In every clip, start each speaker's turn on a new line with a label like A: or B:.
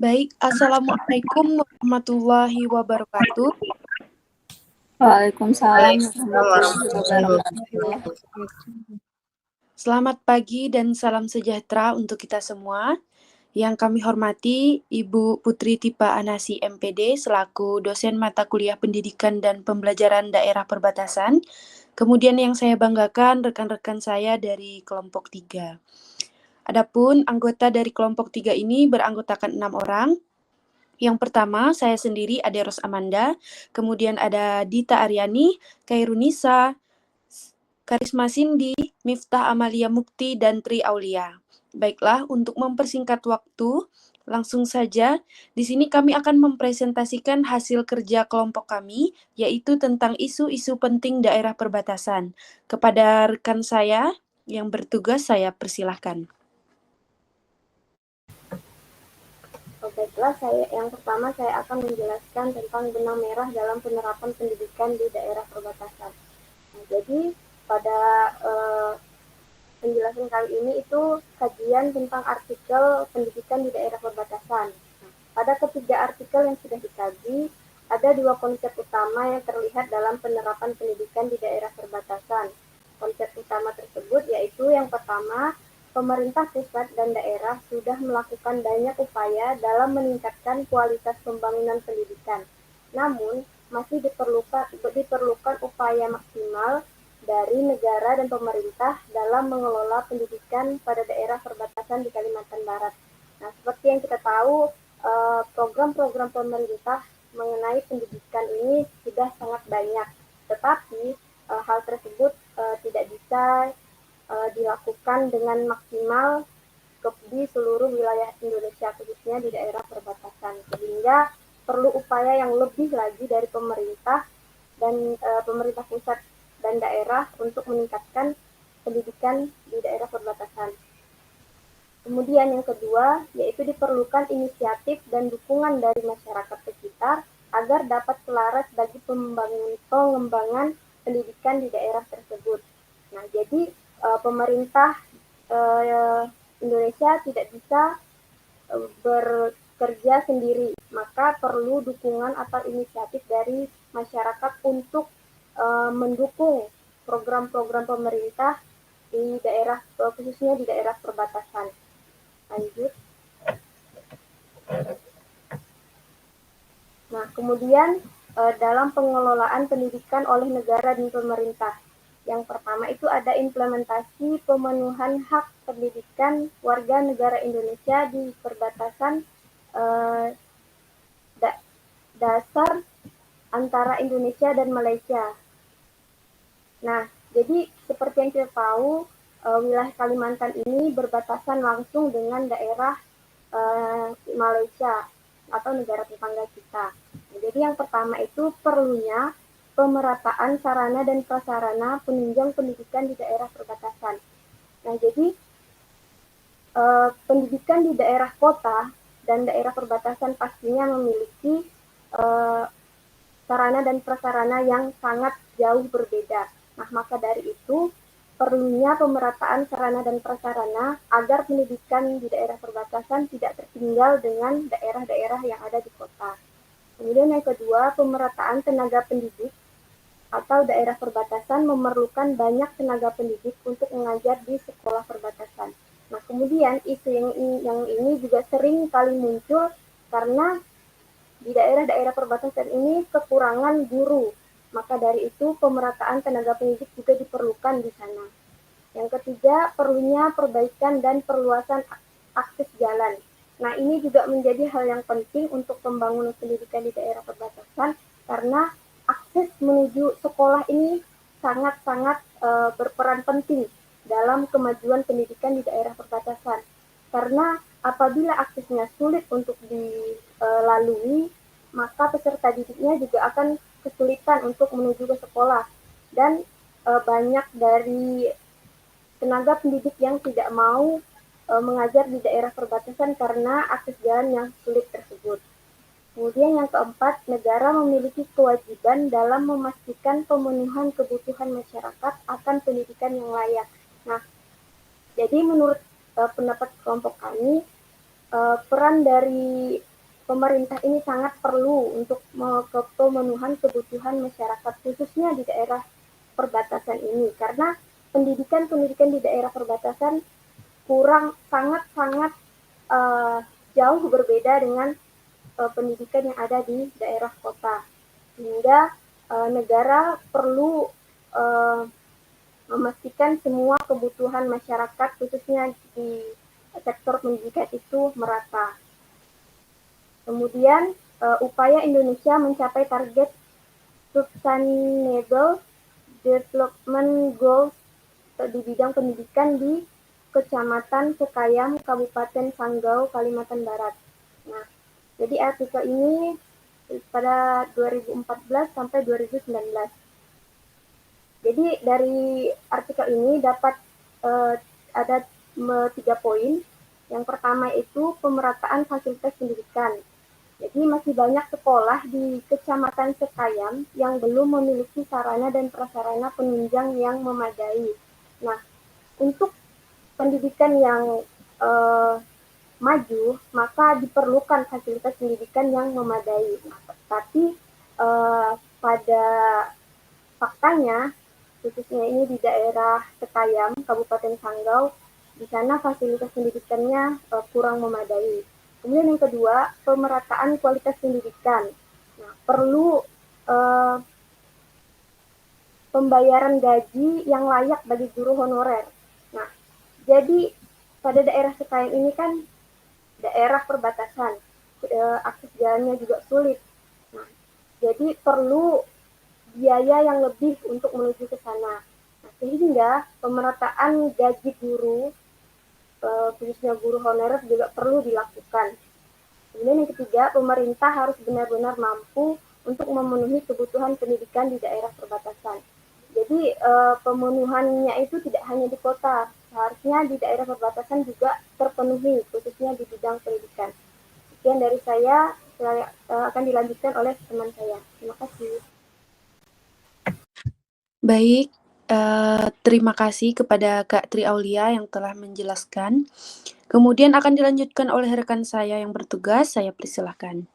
A: Baik, Assalamualaikum warahmatullahi wabarakatuh.
B: Waalaikumsalam warahmatullahi wabarakatuh.
A: Selamat pagi dan salam sejahtera untuk kita semua. Yang kami hormati Ibu Putri Tipa Anasi MPD selaku dosen mata kuliah pendidikan dan pembelajaran daerah perbatasan. Kemudian yang saya banggakan rekan-rekan saya dari kelompok 3. Adapun anggota dari kelompok 3 ini beranggotakan 6 orang. Yang pertama, saya sendiri Aderos Amanda, kemudian ada Dita Aryani, Kairunisa, Karisma Cindy, Miftah Amalia Mukti, dan Tri Aulia. Baiklah, untuk mempersingkat waktu, langsung saja, di sini kami akan mempresentasikan hasil kerja kelompok kami, yaitu tentang isu-isu penting daerah perbatasan. Kepada rekan saya yang bertugas, saya persilahkan.
C: Baiklah, yang pertama saya akan menjelaskan tentang benang merah dalam penerapan pendidikan di daerah perbatasan. Nah, jadi pada penjelasan kali ini itu kajian tentang artikel pendidikan di daerah perbatasan. Nah, pada ketiga artikel yang sudah dikaji, ada dua konsep utama yang terlihat dalam penerapan pendidikan di daerah perbatasan. Konsep utama tersebut yaitu yang pertama, pemerintah pusat dan daerah sudah melakukan banyak upaya dalam meningkatkan kualitas pembangunan pendidikan. Namun, masih diperlukan upaya maksimal dari negara dan pemerintah dalam mengelola pendidikan pada daerah perbatasan di Kalimantan Barat. Nah, seperti yang kita tahu, program-program pemerintah mengenai pendidikan ini sudah sangat banyak, tetapi hal tersebut tidak bisa dilakukan dengan maksimal di seluruh wilayah Indonesia, khususnya di daerah perbatasan. Sehingga perlu upaya yang lebih lagi dari pemerintah dan pemerintah pusat dan daerah untuk meningkatkan pendidikan di daerah perbatasan. Kemudian yang kedua, yaitu diperlukan inisiatif dan dukungan dari masyarakat sekitar agar dapat selaras bagi pengembangan pendidikan di daerah tersebut. Nah, jadi pemerintah Indonesia tidak bisa bekerja sendiri, maka perlu dukungan atau inisiatif dari masyarakat untuk mendukung program-program pemerintah di daerah, khususnya di daerah perbatasan. Lanjut. Nah, kemudian dalam pengelolaan pendidikan oleh negara dan pemerintah. Yang pertama itu ada implementasi pemenuhan hak pendidikan warga negara Indonesia di perbatasan dasar antara Indonesia dan Malaysia. Nah, jadi seperti yang kita tahu, wilayah Kalimantan ini berbatasan langsung dengan daerah Malaysia atau negara tetangga kita. Nah, jadi yang pertama itu perlunya pemerataan sarana dan prasarana penunjang pendidikan di daerah perbatasan. Nah, jadi pendidikan di daerah kota dan daerah perbatasan pastinya memiliki sarana dan prasarana yang sangat jauh berbeda. Nah, maka dari itu perlunya pemerataan sarana dan prasarana agar pendidikan di daerah perbatasan tidak tertinggal dengan daerah-daerah yang ada di kota. Kemudian yang kedua, pemerataan tenaga pendidik atau daerah perbatasan memerlukan banyak tenaga pendidik untuk mengajar di sekolah perbatasan. Nah, kemudian isu yang ini juga sering kali muncul karena di daerah-daerah perbatasan ini kekurangan guru. Maka dari itu pemerataan tenaga pendidik juga diperlukan di sana. Yang ketiga, perlunya perbaikan dan perluasan akses jalan. Nah, ini juga menjadi hal yang penting untuk pembangunan pendidikan di daerah perbatasan karena akses menuju sekolah ini sangat-sangat berperan penting dalam kemajuan pendidikan di daerah perbatasan. Karena apabila aksesnya sulit untuk dilalui, maka peserta didiknya juga akan kesulitan untuk menuju ke sekolah. Dan banyak dari tenaga pendidik yang tidak mau mengajar di daerah perbatasan karena akses jalan yang sulit tersebut. Kemudian yang keempat, negara memiliki kewajiban dalam memastikan pemenuhan kebutuhan masyarakat akan pendidikan yang layak. Nah, jadi menurut pendapat kelompok kami, peran dari pemerintah ini sangat perlu untuk pemenuhan kebutuhan masyarakat khususnya di daerah perbatasan ini, karena pendidikan di daerah perbatasan kurang sangat-sangat jauh berbeda dengan pendidikan yang ada di daerah kota, sehingga negara perlu memastikan semua kebutuhan masyarakat khususnya di sektor pendidikan itu merata. Kemudian upaya Indonesia mencapai target Sustainable Development Goals di bidang pendidikan di Kecamatan Sekayam, Kabupaten Sanggau, Kalimantan Barat. Nah, jadi artikel ini pada 2014 sampai 2019. Jadi dari artikel ini dapat ada 3 poin. Yang pertama itu pemerataan fasilitas pendidikan. Jadi masih banyak sekolah di Kecamatan Sekayam yang belum memiliki sarana dan prasarana penunjang yang memadai. Nah, untuk pendidikan yang maju, maka diperlukan fasilitas pendidikan yang memadai. Nah, tapi pada faktanya, khususnya ini di daerah Sekayam, Kabupaten Sanggau, di sana fasilitas pendidikannya kurang memadai. Kemudian yang kedua, pemerataan kualitas pendidikan. Nah, perlu pembayaran gaji yang layak bagi guru honorer. Nah, jadi pada daerah Sekayam ini kan daerah perbatasan, akses jalannya juga sulit. Nah, jadi perlu biaya yang lebih untuk menuju ke sana. Nah, sehingga pemerataan gaji guru, khususnya guru honorer juga perlu dilakukan. Kemudian yang ketiga, pemerintah harus benar-benar mampu untuk memenuhi kebutuhan pendidikan di daerah perbatasan. Jadi pemenuhannya itu tidak hanya di kota, seharusnya di daerah perbatasan juga terpenuhi, khususnya di bidang pendidikan. Sekian dari saya akan dilanjutkan oleh teman saya. Terima kasih.
A: Baik, terima kasih kepada Kak Tri Aulia yang telah menjelaskan. Kemudian akan dilanjutkan oleh rekan saya yang bertugas, saya persilahkan.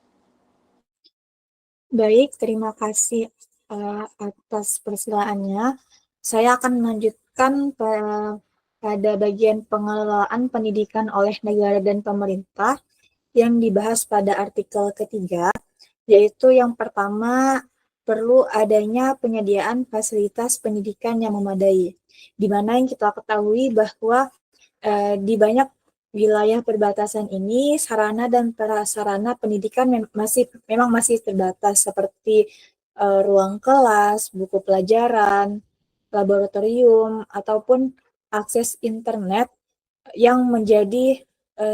B: Baik, terima kasih atas persilaannya. Saya akan melanjutkan pada bagian pengelolaan pendidikan oleh negara dan pemerintah yang dibahas pada artikel ketiga, yaitu yang pertama, perlu adanya penyediaan fasilitas pendidikan yang memadai, di mana yang kita ketahui bahwa di banyak wilayah perbatasan ini sarana dan prasarana pendidikan memang masih terbatas, seperti ruang kelas, buku pelajaran, laboratorium, ataupun akses internet yang menjadi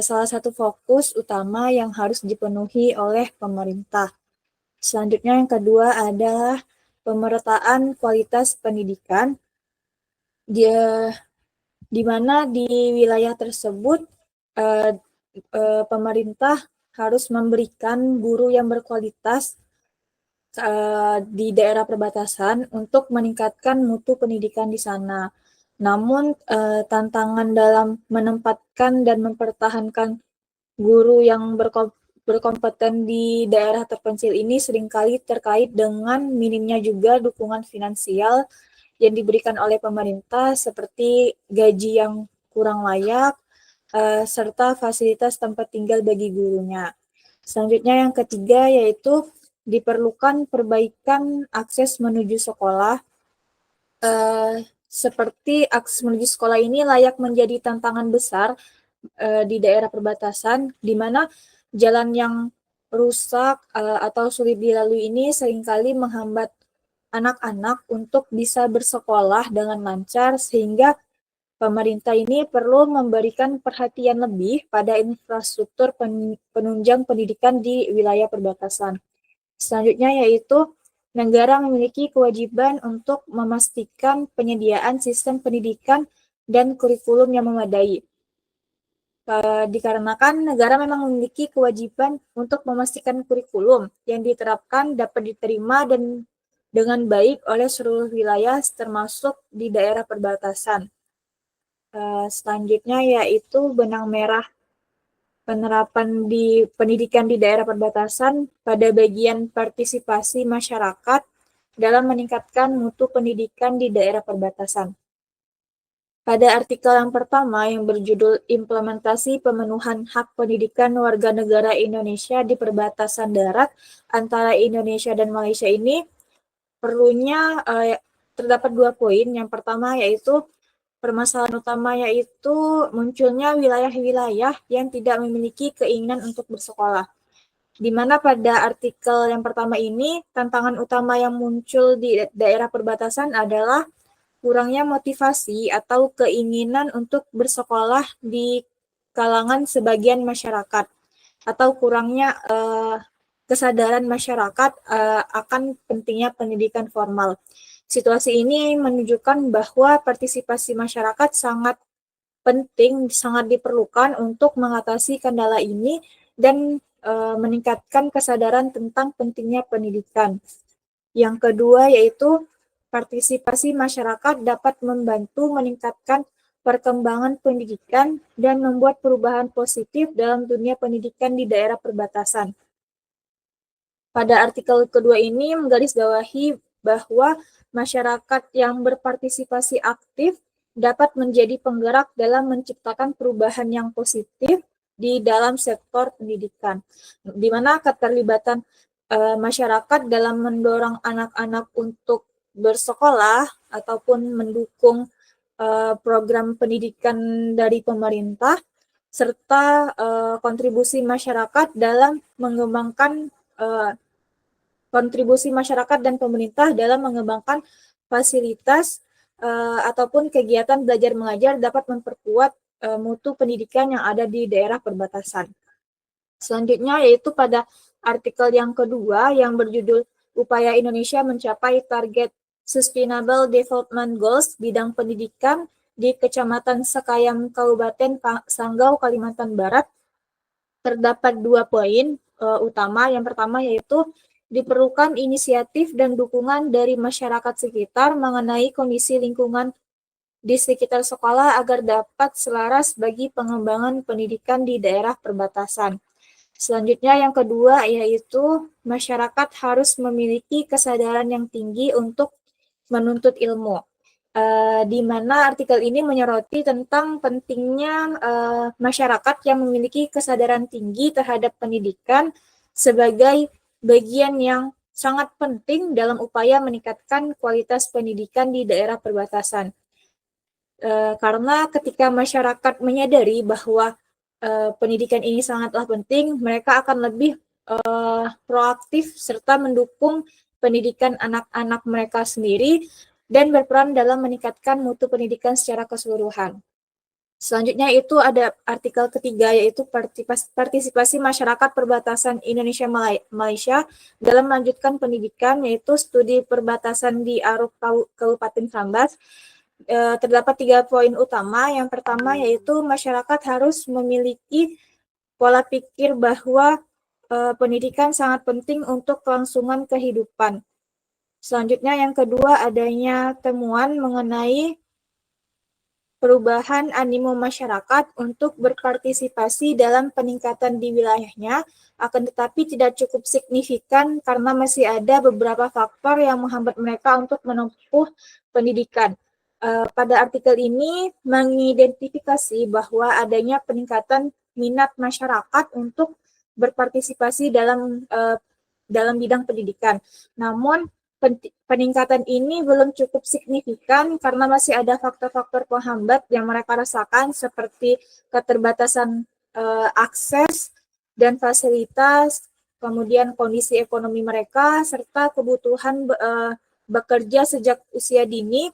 B: salah satu fokus utama yang harus dipenuhi oleh pemerintah. Selanjutnya yang kedua adalah pemerataan kualitas pendidikan, di mana di wilayah tersebut pemerintah harus memberikan guru yang berkualitas di daerah perbatasan untuk meningkatkan mutu pendidikan di sana. Namun tantangan dalam menempatkan dan mempertahankan guru yang berkompeten di daerah terpencil ini seringkali terkait dengan minimnya juga dukungan finansial yang diberikan oleh pemerintah, seperti gaji yang kurang layak, serta fasilitas tempat tinggal bagi gurunya. Selanjutnya yang ketiga yaitu diperlukan perbaikan akses menuju sekolah. Seperti akses menuju sekolah ini layak menjadi tantangan besar di daerah perbatasan, di mana jalan yang rusak atau sulit dilalui ini seringkali menghambat anak-anak untuk bisa bersekolah dengan lancar, sehingga pemerintah ini perlu memberikan perhatian lebih pada infrastruktur penunjang pendidikan di wilayah perbatasan. Selanjutnya yaitu negara memiliki kewajiban untuk memastikan penyediaan sistem pendidikan dan kurikulum yang memadai. Dikarenakan negara memang memiliki kewajiban untuk memastikan kurikulum yang diterapkan dapat diterima dan dengan baik oleh seluruh wilayah termasuk di daerah perbatasan. Selanjutnya yaitu benang merah penerapan di pendidikan di daerah perbatasan pada bagian partisipasi masyarakat dalam meningkatkan mutu pendidikan di daerah perbatasan. Pada artikel yang pertama yang berjudul Implementasi Pemenuhan Hak Pendidikan Warga Negara Indonesia di Perbatasan Darat antara Indonesia dan Malaysia ini perlunya terdapat 2 poin. Yang pertama yaitu permasalahan utama yaitu munculnya wilayah-wilayah yang tidak memiliki keinginan untuk bersekolah. Di mana pada artikel yang pertama ini, tantangan utama yang muncul di daerah perbatasan adalah kurangnya motivasi atau keinginan untuk bersekolah di kalangan sebagian masyarakat, atau kurangnya kesadaran masyarakat akan pentingnya pendidikan formal. Situasi ini menunjukkan bahwa partisipasi masyarakat sangat penting, sangat diperlukan untuk mengatasi kendala ini dan meningkatkan kesadaran tentang pentingnya pendidikan. Yang kedua yaitu partisipasi masyarakat dapat membantu meningkatkan perkembangan pendidikan dan membuat perubahan positif dalam dunia pendidikan di daerah perbatasan. Pada artikel kedua ini menggarisbawahi bahwa masyarakat yang berpartisipasi aktif dapat menjadi penggerak dalam menciptakan perubahan yang positif di dalam sektor pendidikan, di mana keterlibatan masyarakat dalam mendorong anak-anak untuk bersekolah ataupun mendukung program pendidikan dari pemerintah, serta kontribusi masyarakat dalam mengembangkan kontribusi masyarakat dan pemerintah dalam mengembangkan fasilitas ataupun kegiatan belajar mengajar dapat memperkuat mutu pendidikan yang ada di daerah perbatasan. Selanjutnya yaitu pada artikel yang kedua yang berjudul Upaya Indonesia Mencapai Target Sustainable Development Goals bidang pendidikan di Kecamatan Sekayam, Kabupaten Sanggau, Kalimantan Barat. Terdapat 2 poin utama. Yang pertama yaitu diperlukan inisiatif dan dukungan dari masyarakat sekitar mengenai kondisi lingkungan di sekitar sekolah agar dapat selaras bagi pengembangan pendidikan di daerah perbatasan. Selanjutnya yang kedua yaitu masyarakat harus memiliki kesadaran yang tinggi untuk menuntut ilmu. Di mana artikel ini menyoroti tentang pentingnya masyarakat yang memiliki kesadaran tinggi terhadap pendidikan sebagai bagian yang sangat penting dalam upaya meningkatkan kualitas pendidikan di daerah perbatasan. Karena ketika masyarakat menyadari bahwa pendidikan ini sangatlah penting, mereka akan lebih proaktif serta mendukung pendidikan anak-anak mereka sendiri dan berperan dalam meningkatkan mutu pendidikan secara keseluruhan. Selanjutnya itu ada artikel ketiga yaitu partisipasi masyarakat perbatasan Indonesia Malaysia dalam melanjutkan pendidikan, yaitu studi perbatasan di Aruk Kabupaten Sambas. Terdapat 3 poin utama. Yang pertama yaitu masyarakat harus memiliki pola pikir bahwa pendidikan sangat penting untuk kelangsungan kehidupan. Selanjutnya yang kedua adanya temuan mengenai perubahan animo masyarakat untuk berpartisipasi dalam peningkatan di wilayahnya, akan tetapi tidak cukup signifikan karena masih ada beberapa faktor yang menghambat mereka untuk menempuh pendidikan. Pada artikel ini mengidentifikasi bahwa adanya peningkatan minat masyarakat untuk berpartisipasi dalam bidang pendidikan. Namun peningkatan ini belum cukup signifikan karena masih ada faktor-faktor penghambat yang mereka rasakan seperti keterbatasan akses dan fasilitas, kemudian kondisi ekonomi mereka, serta kebutuhan bekerja sejak usia dini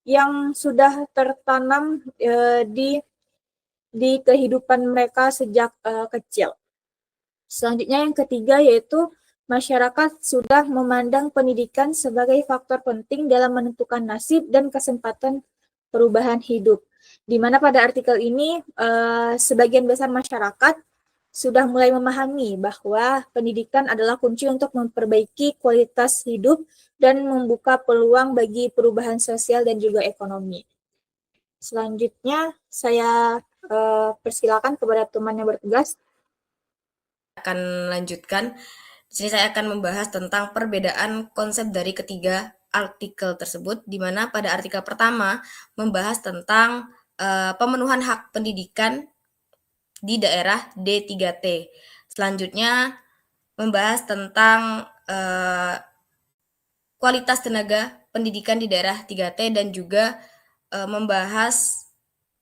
B: yang sudah tertanam di kehidupan mereka sejak kecil. Selanjutnya yang ketiga yaitu masyarakat sudah memandang pendidikan sebagai faktor penting dalam menentukan nasib dan kesempatan perubahan hidup. Di mana pada artikel ini sebagian besar masyarakat sudah mulai memahami bahwa pendidikan adalah kunci untuk memperbaiki kualitas hidup dan membuka peluang bagi perubahan sosial dan juga ekonomi. Selanjutnya saya persilakan kepada teman yang bertugas.
D: akan lanjutkan. Di sini saya akan membahas tentang perbedaan konsep dari ketiga artikel tersebut, di mana pada artikel pertama membahas tentang pemenuhan hak pendidikan di daerah D3T. Selanjutnya membahas tentang kualitas tenaga pendidikan di daerah 3T dan juga membahas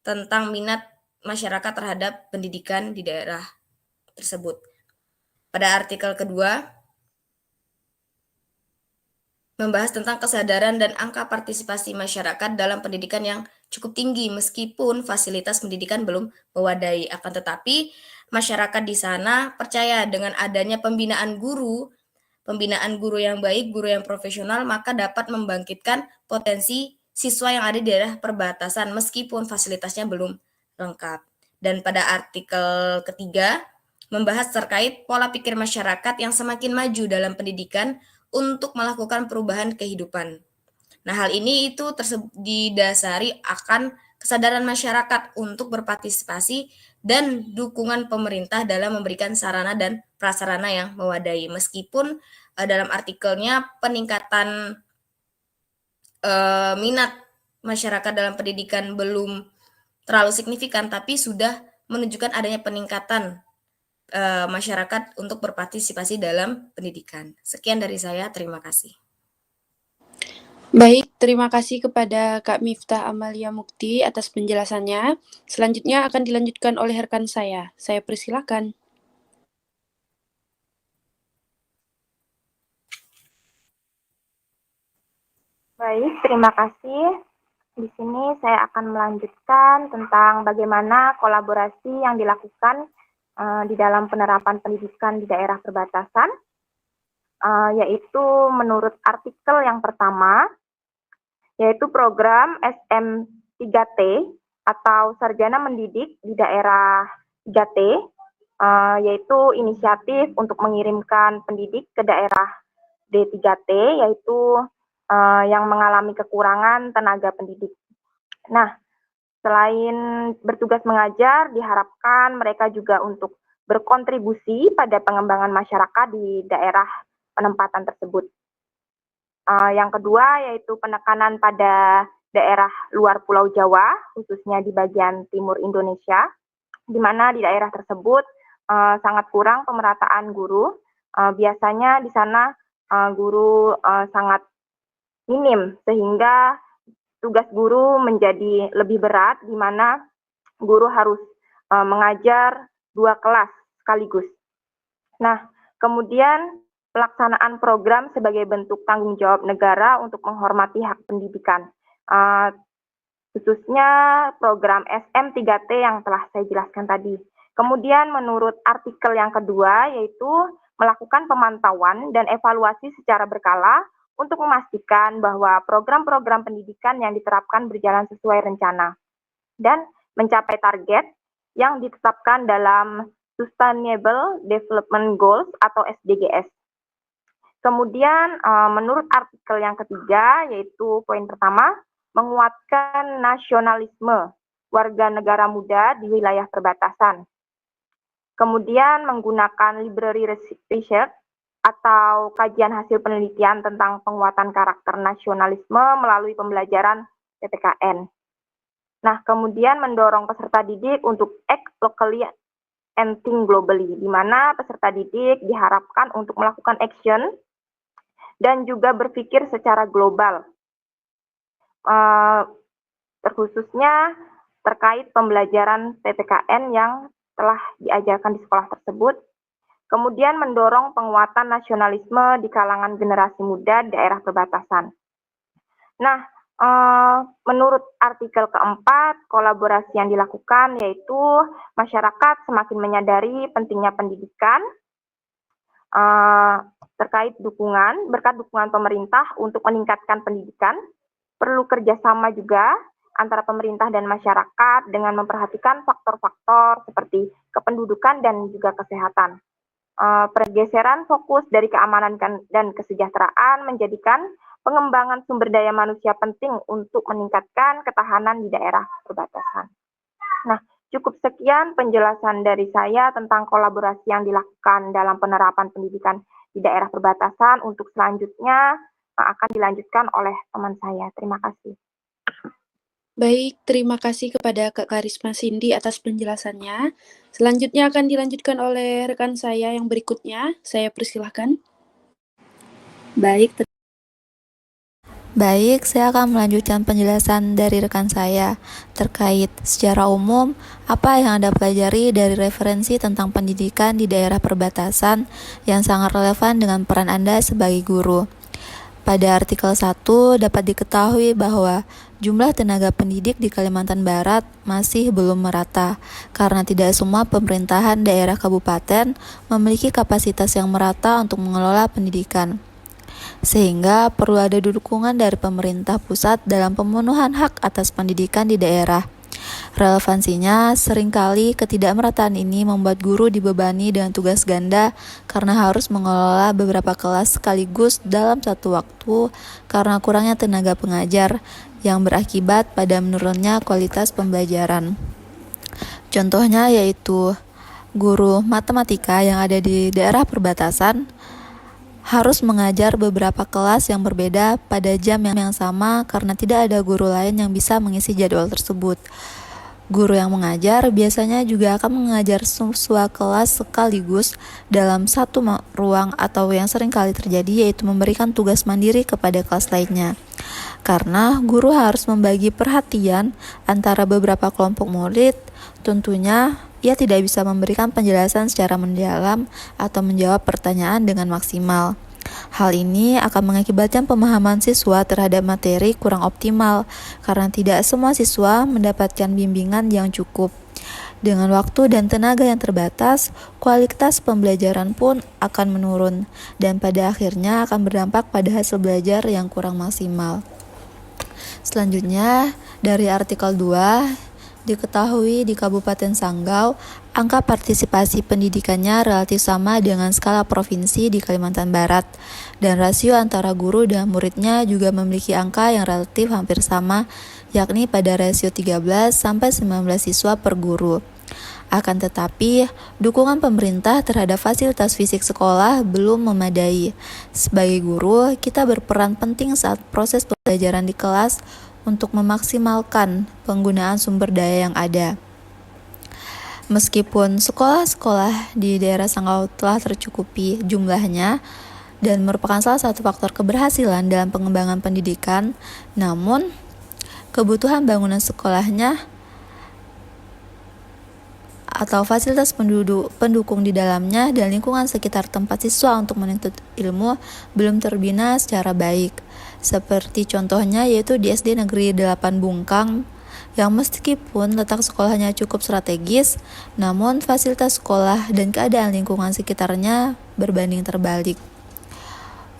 D: tentang minat masyarakat terhadap pendidikan di daerah tersebut. Pada artikel kedua, membahas tentang kesadaran dan angka partisipasi masyarakat dalam pendidikan yang cukup tinggi meskipun fasilitas pendidikan belum mewadai. Akan tetapi, masyarakat di sana percaya dengan adanya pembinaan guru yang baik, guru yang profesional, maka dapat membangkitkan potensi siswa yang ada di daerah perbatasan meskipun fasilitasnya belum lengkap. Dan pada artikel ketiga, membahas terkait pola pikir masyarakat yang semakin maju dalam pendidikan untuk melakukan perubahan kehidupan. Nah, hal ini itu didasari akan kesadaran masyarakat untuk berpartisipasi dan dukungan pemerintah dalam memberikan sarana dan prasarana yang mewadai. Meskipun dalam artikelnya peningkatan minat masyarakat dalam pendidikan belum terlalu signifikan, tapi sudah menunjukkan adanya peningkatan masyarakat untuk berpartisipasi dalam pendidikan. Sekian dari saya, terima kasih.
A: Baik, terima kasih kepada Kak Miftah Amalia Mukti atas penjelasannya. Selanjutnya akan dilanjutkan oleh rekan saya. Saya persilakan.
C: Baik, terima kasih. Di sini saya akan melanjutkan tentang bagaimana kolaborasi yang dilakukan di dalam penerapan pendidikan di daerah perbatasan, yaitu menurut artikel yang pertama, yaitu program SM3T atau Sarjana Mendidik di daerah 3T, yaitu inisiatif untuk mengirimkan pendidik ke daerah D3T, yaitu yang mengalami kekurangan tenaga pendidik. Nah, selain bertugas mengajar, diharapkan mereka juga untuk berkontribusi pada pengembangan masyarakat di daerah penempatan tersebut. Yang kedua yaitu penekanan pada daerah luar Pulau Jawa, khususnya di bagian timur Indonesia, di mana di daerah tersebut sangat kurang pemerataan guru. Biasanya di sana guru sangat minim, sehingga tugas guru menjadi lebih berat, di mana guru harus mengajar 2 kelas sekaligus. Nah, kemudian pelaksanaan program sebagai bentuk tanggung jawab negara untuk menghormati hak pendidikan, khususnya program SM3T yang telah saya jelaskan tadi. Kemudian menurut artikel yang kedua, yaitu melakukan pemantauan dan evaluasi secara berkala untuk memastikan bahwa program-program pendidikan yang diterapkan berjalan sesuai rencana dan mencapai target yang ditetapkan dalam Sustainable Development Goals atau SDGs. Kemudian menurut artikel yang ketiga, yaitu poin pertama, menguatkan nasionalisme warga negara muda di wilayah perbatasan. Kemudian menggunakan library research atau kajian hasil penelitian tentang penguatan karakter nasionalisme melalui pembelajaran PPKN. Nah, kemudian mendorong peserta didik untuk act locally and think globally, di mana peserta didik diharapkan untuk melakukan action dan juga berpikir secara global, terkhususnya terkait pembelajaran PPKN yang telah diajarkan di sekolah tersebut. Kemudian mendorong penguatan nasionalisme di kalangan generasi muda di daerah perbatasan. Nah, menurut artikel keempat, kolaborasi yang dilakukan yaitu masyarakat semakin menyadari pentingnya pendidikan terkait berkat dukungan pemerintah untuk meningkatkan pendidikan. Perlu kerjasama juga antara pemerintah dan masyarakat dengan memperhatikan faktor-faktor seperti kependudukan dan juga kesehatan. Pergeseran fokus dari keamanan dan kesejahteraan menjadikan pengembangan sumber daya manusia penting untuk meningkatkan ketahanan di daerah perbatasan. Nah,
E: Cukup sekian penjelasan dari saya tentang kolaborasi yang dilakukan dalam penerapan pendidikan di daerah perbatasan. Untuk selanjutnya akan dilanjutkan oleh teman saya. Terima kasih.
A: Baik, terima kasih kepada Kak Karisma Cindy atas penjelasannya. Selanjutnya akan dilanjutkan oleh rekan saya yang berikutnya. Saya persilahkan.
F: Baik, saya akan melanjutkan penjelasan dari rekan saya terkait secara umum apa yang Anda pelajari dari referensi tentang pendidikan di daerah perbatasan yang sangat relevan dengan peran Anda sebagai guru. Pada artikel 1 dapat diketahui bahwa jumlah tenaga pendidik di Kalimantan Barat masih belum merata karena tidak semua pemerintahan daerah kabupaten memiliki kapasitas yang merata untuk mengelola pendidikan. Sehingga perlu ada dukungan dari pemerintah pusat dalam pemenuhan hak atas pendidikan di daerah. Relevansinya, seringkali ketidakmerataan ini membuat guru dibebani dengan tugas ganda karena harus mengelola beberapa kelas sekaligus dalam satu waktu karena kurangnya tenaga pengajar yang berakibat pada menurunnya kualitas pembelajaran. Contohnya yaitu guru matematika yang ada di daerah perbatasan harus mengajar beberapa kelas yang berbeda pada jam yang sama karena tidak ada guru lain yang bisa mengisi jadwal tersebut. Guru yang mengajar biasanya juga akan mengajar siswa kelas sekaligus dalam satu ruang atau yang sering kali terjadi yaitu memberikan tugas mandiri kepada kelas lainnya. Karena guru harus membagi perhatian antara beberapa kelompok murid, tentunya ia tidak bisa memberikan penjelasan secara mendalam atau menjawab pertanyaan dengan maksimal. Hal ini akan mengakibatkan pemahaman siswa terhadap materi kurang optimal karena tidak semua siswa mendapatkan bimbingan yang cukup. Dengan waktu dan tenaga yang terbatas, kualitas pembelajaran pun akan menurun dan pada akhirnya akan berdampak pada hasil belajar yang kurang maksimal. Selanjutnya, dari artikel 2 diketahui di Kabupaten Sanggau, angka partisipasi pendidikannya relatif sama dengan skala provinsi di Kalimantan Barat, dan rasio antara guru dan muridnya juga memiliki angka yang relatif hampir sama, yakni pada rasio 13-19 siswa per guru. Akan tetapi, dukungan pemerintah terhadap fasilitas fisik sekolah belum memadai. Sebagai guru, kita berperan penting saat proses pembelajaran di kelas untuk memaksimalkan penggunaan sumber daya yang ada. Meskipun sekolah-sekolah di daerah Sanggau telah tercukupi jumlahnya dan merupakan salah satu faktor keberhasilan dalam pengembangan pendidikan, namun kebutuhan bangunan sekolahnya atau fasilitas pendukung di dalamnya dan lingkungan sekitar tempat siswa untuk menuntut ilmu belum terbina secara baik. Seperti contohnya yaitu di SD Negeri 8 Bungkang yang meskipun letak sekolahnya cukup strategis, namun fasilitas sekolah dan keadaan lingkungan sekitarnya berbanding terbalik.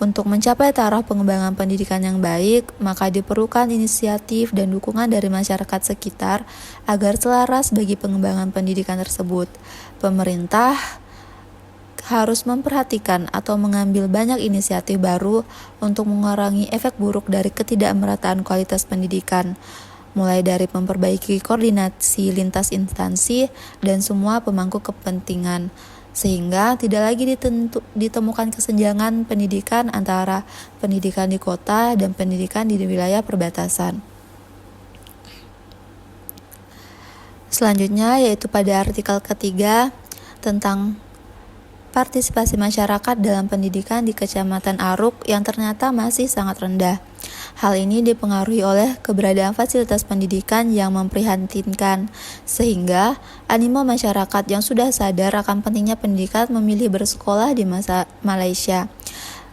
F: Untuk mencapai taraf pengembangan pendidikan yang baik, maka diperlukan inisiatif dan dukungan dari masyarakat sekitar agar selaras bagi pengembangan pendidikan tersebut. Pemerintah harus memperhatikan atau mengambil banyak inisiatif baru untuk mengurangi efek buruk dari ketidakmerataan kualitas pendidikan, mulai dari memperbaiki koordinasi lintas instansi dan semua pemangku kepentingan, sehingga tidak lagi ditemukan kesenjangan pendidikan antara pendidikan di kota dan pendidikan di wilayah perbatasan. Selanjutnya yaitu pada artikel ketiga tentang partisipasi masyarakat dalam pendidikan di Kecamatan Aruk yang ternyata masih sangat rendah. Hal ini dipengaruhi oleh keberadaan fasilitas pendidikan yang memprihatinkan, sehingga animo masyarakat yang sudah sadar akan pentingnya pendidikan memilih bersekolah di Malaysia.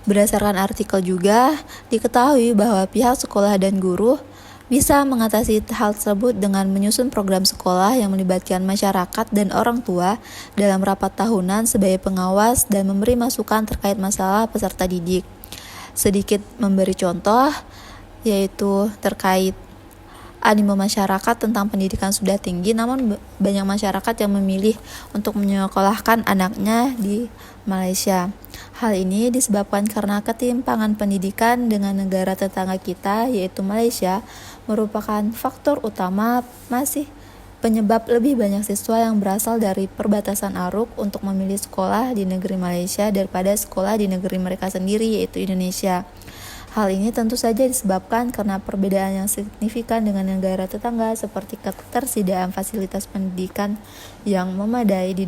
F: Berdasarkan artikel juga, diketahui bahwa pihak sekolah dan guru bisa mengatasi hal tersebut dengan menyusun program sekolah yang melibatkan masyarakat dan orang tua dalam rapat tahunan sebagai pengawas dan memberi masukan terkait masalah peserta didik. Sedikit memberi contoh, yaitu terkait animo masyarakat tentang pendidikan sudah tinggi, namun banyak masyarakat yang memilih untuk menyekolahkan anaknya di Malaysia. Hal ini disebabkan karena ketimpangan pendidikan dengan negara tetangga kita, yaitu Malaysia, merupakan faktor utama masih penyebab lebih banyak siswa yang berasal dari perbatasan Aruk untuk memilih sekolah di negeri Malaysia daripada sekolah di negeri mereka sendiri, yaitu Indonesia. Hal ini tentu saja disebabkan karena perbedaan yang signifikan dengan negara tetangga seperti ketersediaan fasilitas pendidikan yang memadai di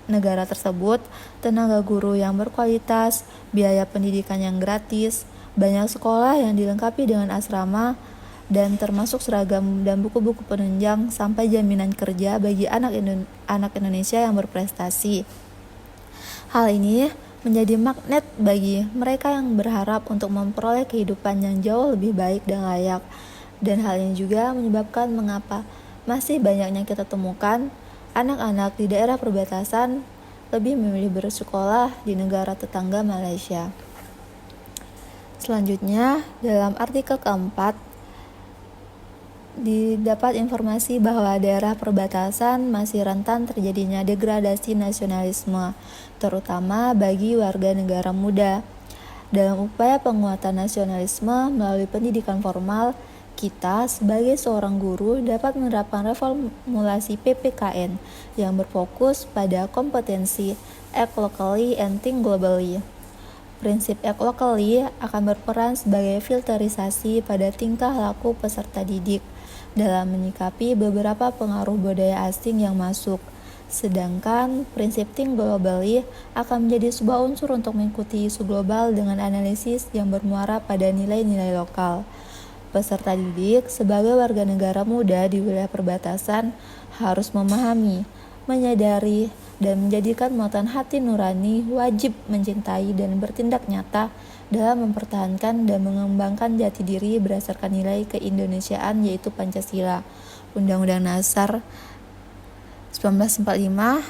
F: negara tersebut, tenaga guru yang berkualitas, biaya pendidikan yang gratis, banyak sekolah yang dilengkapi dengan asrama, dan termasuk seragam dan buku-buku penunjang sampai jaminan kerja bagi anak Indonesia yang berprestasi. Hal ini menjadi magnet bagi mereka yang berharap untuk memperoleh kehidupan yang jauh lebih baik dan layak. Dan hal ini juga menyebabkan mengapa masih banyaknya kita temukan anak-anak di daerah perbatasan lebih memilih bersekolah di negara tetangga Malaysia. Selanjutnya, dalam artikel keempat, didapat informasi bahwa daerah perbatasan masih rentan terjadinya degradasi nasionalisme, terutama bagi warga negara muda. Dalam upaya penguatan nasionalisme melalui pendidikan formal, kita sebagai seorang guru dapat menerapkan reformulasi PPKN yang berfokus pada kompetensi act locally and think globally. Prinsip act locally akan berperan sebagai filterisasi pada tingkah laku peserta didik dalam menyikapi beberapa pengaruh budaya asing yang masuk. Sedangkan prinsip think globally akan menjadi sebuah unsur untuk mengikuti isu global dengan analisis yang bermuara pada nilai-nilai lokal. Peserta didik sebagai warga negara muda di wilayah perbatasan harus memahami, menyadari, dan menjadikan muatan hati nurani wajib mencintai dan bertindak nyata dalam mempertahankan dan mengembangkan jati diri berdasarkan nilai keindonesiaan yaitu Pancasila, Undang-Undang Dasar 1945,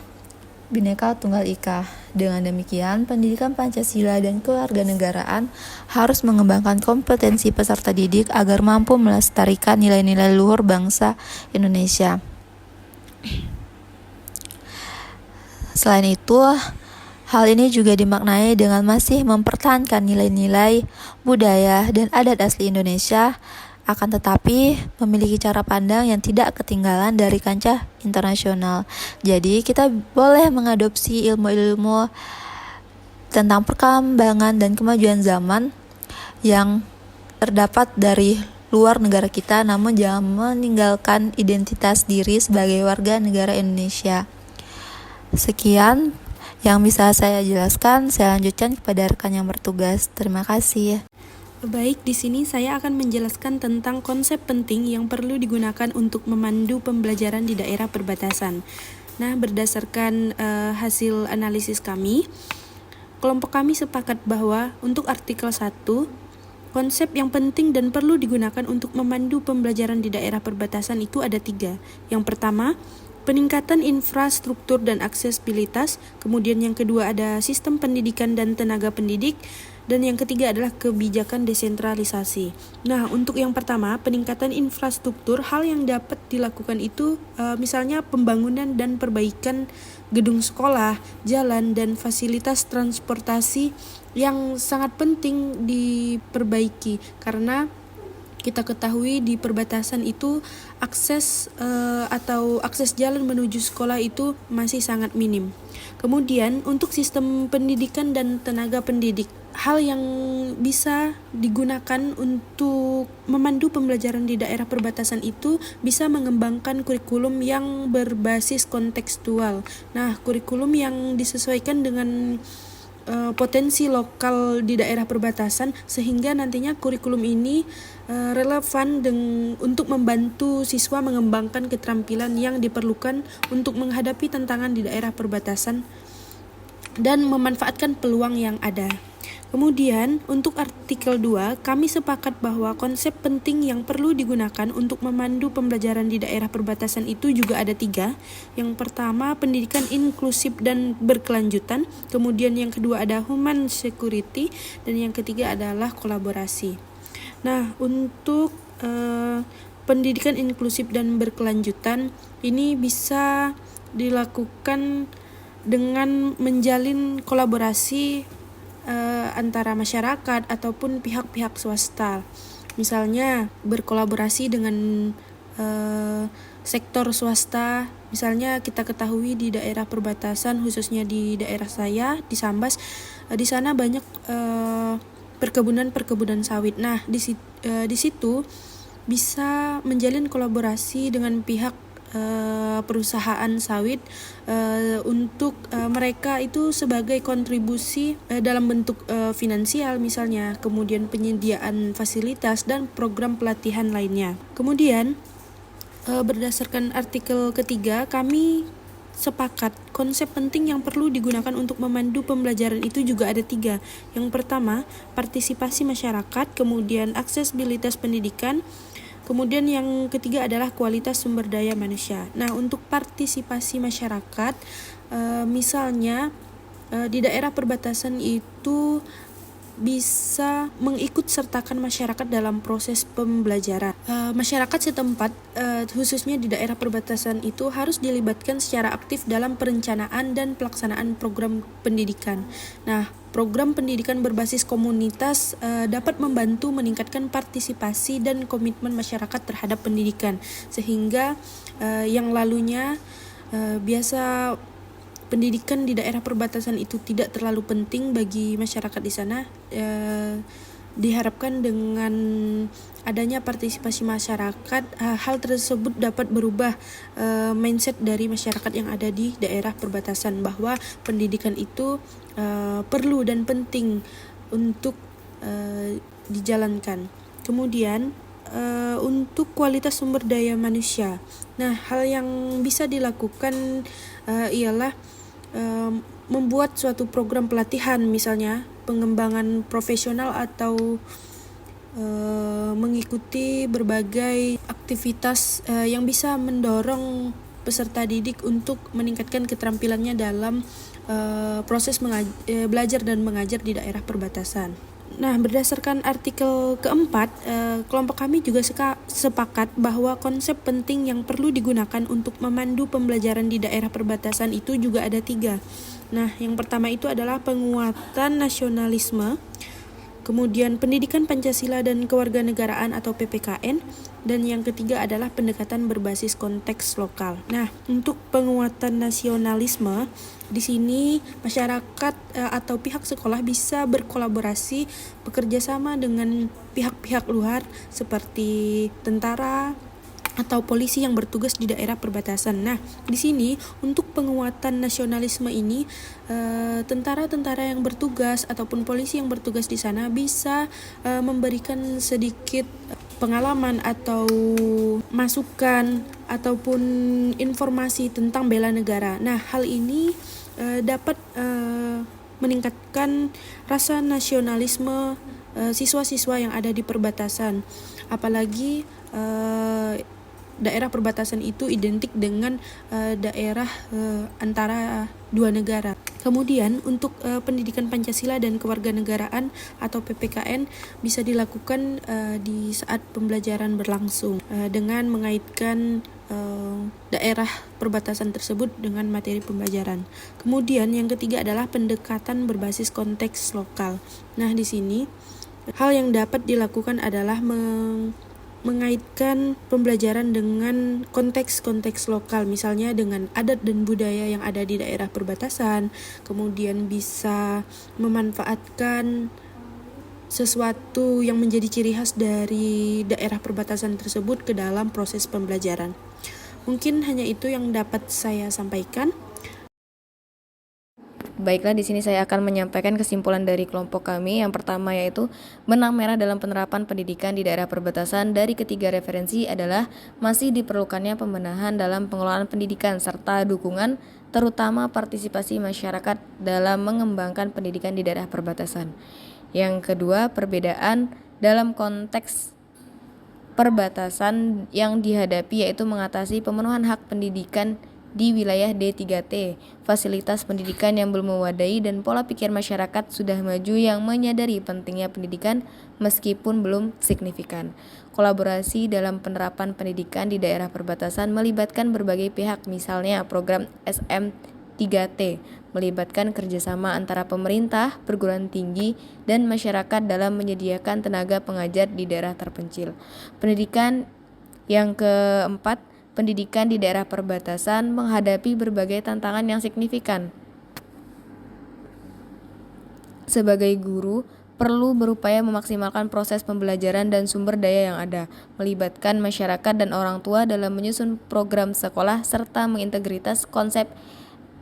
F: Bhinneka Tunggal Ika. Dengan demikian, pendidikan Pancasila dan kewarganegaraan harus mengembangkan kompetensi peserta didik agar mampu melestarikan nilai-nilai luhur bangsa Indonesia. Selain itu, hal ini juga dimaknai dengan masih mempertahankan nilai-nilai, budaya, dan adat asli Indonesia, akan tetapi memiliki cara pandang yang tidak ketinggalan dari kancah internasional. Jadi kita boleh mengadopsi ilmu-ilmu tentang perkembangan dan kemajuan zaman yang terdapat dari luar negara kita, namun jangan meninggalkan identitas diri sebagai warga negara Indonesia. Sekian yang bisa saya jelaskan, saya lanjutkan kepada rekan yang bertugas. Terima kasih.
A: Baik, di sini saya akan menjelaskan tentang konsep penting yang perlu digunakan untuk memandu pembelajaran di daerah perbatasan. Nah, berdasarkan hasil analisis kami, kelompok kami sepakat bahwa untuk artikel 1, konsep yang penting dan perlu digunakan untuk memandu pembelajaran di daerah perbatasan itu ada 3. Yang pertama, peningkatan infrastruktur dan aksesibilitas, kemudian yang kedua ada sistem pendidikan dan tenaga pendidik, dan yang ketiga adalah kebijakan desentralisasi. Nah, untuk yang pertama, peningkatan infrastruktur, hal yang dapat dilakukan itu misalnya pembangunan dan perbaikan gedung sekolah, jalan, dan fasilitas transportasi yang sangat penting diperbaiki karena kita ketahui di perbatasan itu akses jalan menuju sekolah itu masih sangat minim. Kemudian untuk sistem pendidikan dan tenaga pendidik, hal yang bisa digunakan untuk memandu pembelajaran di daerah perbatasan itu bisa mengembangkan kurikulum yang berbasis kontekstual. Nah, kurikulum yang disesuaikan dengan potensi lokal di daerah perbatasan sehingga nantinya kurikulum ini relevan untuk membantu siswa mengembangkan keterampilan yang diperlukan untuk menghadapi tantangan di daerah perbatasan dan memanfaatkan peluang yang ada. Kemudian untuk artikel 2, kami sepakat bahwa konsep penting yang perlu digunakan untuk memandu pembelajaran di daerah perbatasan itu juga ada 3. Yang pertama, pendidikan inklusif dan berkelanjutan. Kemudian yang kedua ada human security. Dan yang ketiga adalah kolaborasi. Nah, untuk pendidikan inklusif dan berkelanjutan ini bisa dilakukan dengan menjalin kolaborasi antara masyarakat ataupun pihak-pihak swasta. Misalnya berkolaborasi dengan sektor swasta. Misalnya kita ketahui di daerah perbatasan, khususnya di daerah saya di Sambas, di sana banyak perkebunan sawit. Nah, di situ bisa menjalin kolaborasi dengan pihak perusahaan sawit untuk mereka itu sebagai kontribusi dalam bentuk finansial misalnya, kemudian penyediaan fasilitas dan program pelatihan lainnya. Kemudian berdasarkan artikel ketiga, kami sepakat konsep penting yang perlu digunakan untuk memandu pembelajaran itu juga ada 3. Yang pertama, partisipasi masyarakat, kemudian aksesibilitas pendidikan, kemudian yang ketiga adalah kualitas sumber daya manusia. Nah, untuk partisipasi masyarakat, misalnya di daerah perbatasan itu bisa mengikut sertakan masyarakat dalam proses pembelajaran. Masyarakat setempat, khususnya di daerah perbatasan itu harus dilibatkan secara aktif dalam perencanaan dan pelaksanaan program pendidikan. Nah, program pendidikan berbasis komunitas dapat membantu meningkatkan partisipasi dan komitmen masyarakat terhadap pendidikan, sehingga yang lalunya biasa pendidikan di daerah perbatasan itu tidak terlalu penting bagi masyarakat di sana. Diharapkan dengan adanya partisipasi masyarakat, hal tersebut dapat berubah mindset dari masyarakat yang ada di daerah perbatasan bahwa pendidikan itu perlu dan penting untuk dijalankan. Kemudian untuk kualitas sumber daya manusia. Nah, hal yang bisa dilakukan ialah membuat suatu program pelatihan, misalnya pengembangan profesional atau mengikuti berbagai aktivitas yang bisa mendorong peserta didik untuk meningkatkan keterampilannya dalam proses belajar dan mengajar di daerah perbatasan. Nah, berdasarkan artikel keempat, kelompok kami juga sepakat bahwa konsep penting yang perlu digunakan untuk memandu pembelajaran di daerah perbatasan itu juga ada 3. Nah, yang pertama itu adalah penguatan nasionalisme, kemudian pendidikan Pancasila dan kewarganegaraan atau PPKN, dan yang ketiga adalah pendekatan berbasis konteks lokal. Nah, untuk penguatan nasionalisme, di sini masyarakat atau pihak sekolah bisa berkolaborasi, bekerja sama dengan pihak-pihak luar seperti tentara atau polisi yang bertugas di daerah perbatasan. Nah, di sini untuk penguatan nasionalisme ini, tentara-tentara yang bertugas ataupun polisi yang bertugas di sana bisa memberikan sedikit pengalaman atau masukan ataupun informasi tentang bela negara. Nah, hal ini dapat meningkatkan rasa nasionalisme siswa-siswa yang ada di perbatasan. Apalagi daerah perbatasan itu identik dengan daerah antara dua negara. Kemudian untuk pendidikan Pancasila dan kewarganegaraan atau PPKN bisa dilakukan di saat pembelajaran berlangsung dengan mengaitkan daerah perbatasan tersebut dengan materi pembelajaran. Kemudian yang ketiga adalah pendekatan berbasis konteks lokal. Nah, di sini hal yang dapat dilakukan adalah mengaitkan pembelajaran dengan konteks-konteks lokal, misalnya dengan adat dan budaya yang ada di daerah perbatasan, kemudian bisa memanfaatkan sesuatu yang menjadi ciri khas dari daerah perbatasan tersebut ke dalam proses pembelajaran. Mungkin hanya itu yang dapat saya sampaikan.
D: Baiklah, di sini saya akan menyampaikan kesimpulan dari kelompok kami. Yang pertama yaitu benang merah dalam penerapan pendidikan di daerah perbatasan dari ketiga referensi adalah masih diperlukannya pembenahan dalam pengelolaan pendidikan serta dukungan terutama partisipasi masyarakat dalam mengembangkan pendidikan di daerah perbatasan. Yang kedua, perbedaan dalam konteks perbatasan yang dihadapi yaitu mengatasi pemenuhan hak pendidikan di wilayah D3T, fasilitas pendidikan yang belum memadai dan pola pikir masyarakat sudah maju yang menyadari pentingnya pendidikan meskipun belum signifikan. Kolaborasi dalam penerapan pendidikan di daerah perbatasan melibatkan berbagai pihak, misalnya program SM3T, melibatkan kerjasama antara pemerintah, perguruan tinggi, dan masyarakat dalam menyediakan tenaga pengajar di daerah terpencil. Pendidikan yang keempat, pendidikan di daerah perbatasan menghadapi berbagai tantangan yang signifikan. Sebagai guru, perlu berupaya memaksimalkan proses pembelajaran dan sumber daya yang ada, melibatkan masyarakat dan orang tua dalam menyusun program sekolah, serta mengintegritas konsep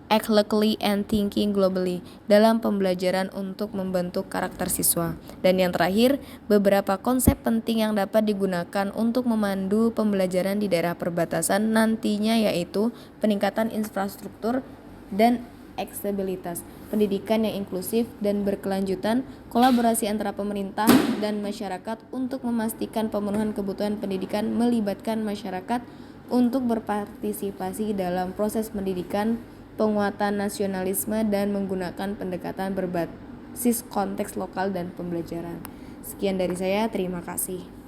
D: act locally and thinking globally dalam pembelajaran untuk membentuk karakter siswa. Dan yang terakhir, beberapa konsep penting yang dapat digunakan untuk memandu pembelajaran di daerah perbatasan nantinya yaitu peningkatan infrastruktur dan aksesibilitas, pendidikan yang inklusif dan berkelanjutan, kolaborasi antara pemerintah dan masyarakat untuk memastikan pemenuhan kebutuhan pendidikan, melibatkan masyarakat untuk berpartisipasi dalam proses pendidikan, penguatan nasionalisme, dan menggunakan pendekatan berbasis konteks lokal dan pembelajaran. Sekian dari saya, terima kasih.